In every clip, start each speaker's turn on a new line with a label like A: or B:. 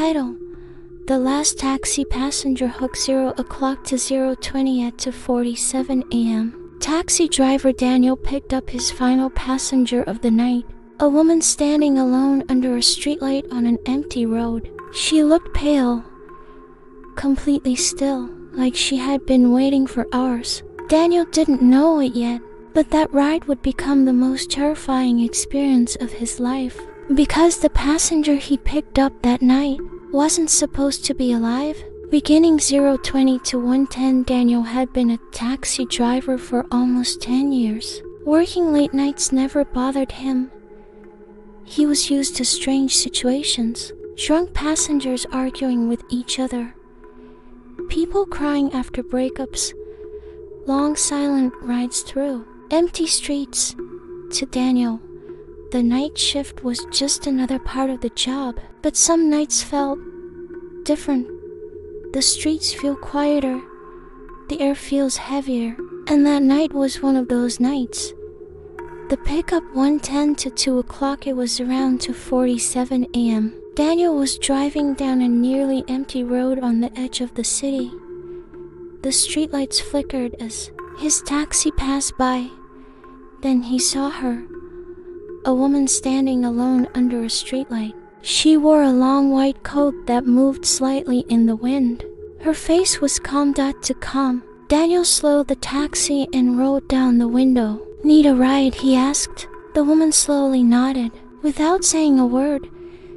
A: Title: The Last Taxi Passenger Hook 0 o'clock to 0:20 at 2:47 a.m. Taxi driver Daniel picked up his final passenger of the night, a woman standing alone under a streetlight on an empty road. She looked pale, completely still, like she had been waiting for hours. Daniel didn't know it yet, but that ride would become the most terrifying experience of his life, because the passenger he picked up that night wasn't supposed to be alive. Beginning 0:20 to 1:10, Daniel had been a taxi driver for almost 10 years. Working late nights never bothered him. He was used to strange situations: drunk passengers arguing with each other, people crying after breakups, long silent rides through empty streets. To Daniel, the night shift was just another part of the job. But some nights felt different. The streets feel quieter, the air feels heavier, and that night was one of those nights. The pickup 1:10 to 2 o'clock, it was around 2:47 a.m. Daniel was driving down a nearly empty road on the edge of the city. The streetlights flickered as his taxi passed by. Then he saw her, a woman standing alone under a streetlight. She wore a long white coat that moved slightly in the wind. Her face was calm to calm. Daniel slowed the taxi and rolled down the window. "Need a ride?" he asked. The woman slowly nodded. Without saying a word,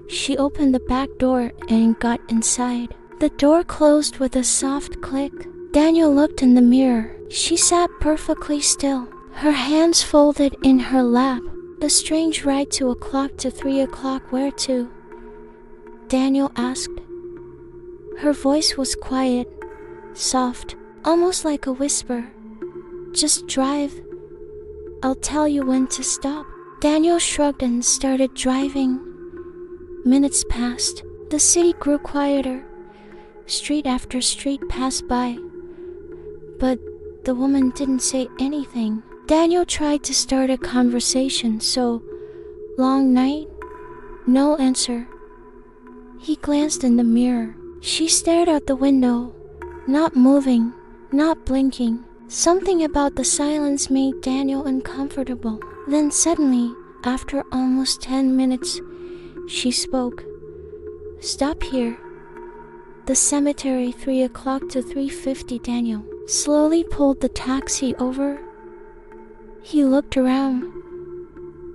A: she opened the back door and got inside. The door closed with a soft click. Daniel looked in the mirror. She sat perfectly still, her hands folded in her lap. The strange ride 2 o'clock to 3 o'clock, where to? Daniel asked. Her voice was quiet, soft, almost like a whisper. "Just drive. I'll tell you when to stop." Daniel shrugged and started driving. Minutes passed. The city grew quieter. Street after street passed by. But the woman didn't say anything. Daniel tried to start a conversation. "So, long night?" No answer. He glanced in the mirror. She stared out the window, not moving, not blinking. Something about the silence made Daniel uncomfortable. Then suddenly, after almost 10 minutes, she spoke. "Stop here. The cemetery, 3 o'clock to 3:50. Daniel slowly pulled the taxi over. He looked around.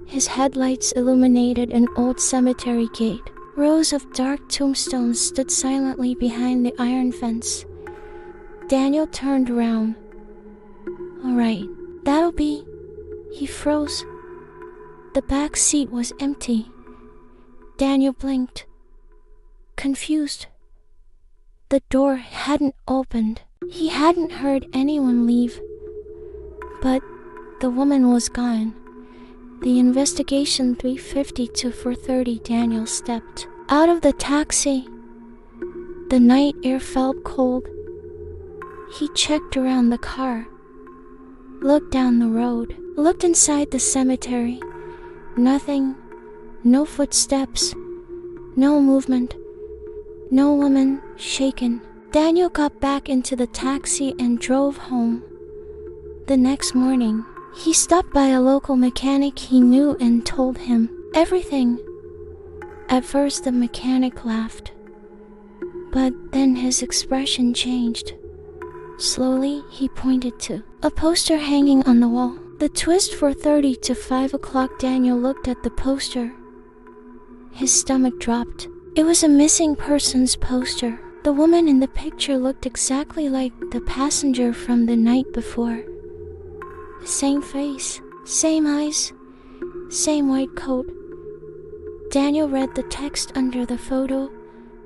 A: His headlights illuminated an old cemetery gate. Rows of dark tombstones stood silently behind the iron fence. Daniel turned around. "All right, that'll be..." He froze. The back seat was empty. Daniel blinked, confused. The door hadn't opened. He hadn't heard anyone leave. But the woman was gone. The investigation, 3:50 to 4:30. Daniel stepped out of the taxi. The night air felt cold. He checked around the car, looked down the road, looked inside the cemetery. Nothing. No footsteps. No movement. No woman shaken. Daniel got back into the taxi and drove home. The next morning, he stopped by a local mechanic he knew and told him everything. At first, the mechanic laughed, but then his expression changed. Slowly, he pointed to a poster hanging on the wall. The twist, 4:30 to 5 o'clock. Daniel looked at the poster. His stomach dropped. It was a missing persons poster. The woman in the picture looked exactly like the passenger from the night before. Same face, same eyes, same white coat. Daniel read the text under the photo,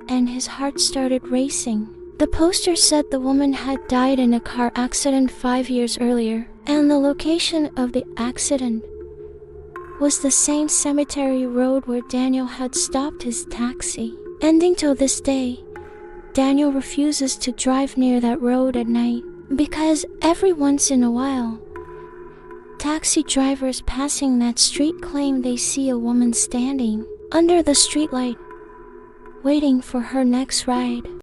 A: and his heart started racing. The poster said the woman had died in a car accident 5 years earlier, and the location of the accident was the same cemetery road where Daniel had stopped his taxi. Ending till this day, Daniel refuses to drive near that road at night, because every once in a while, taxi drivers passing that street claim they see a woman standing under the streetlight waiting for her next ride.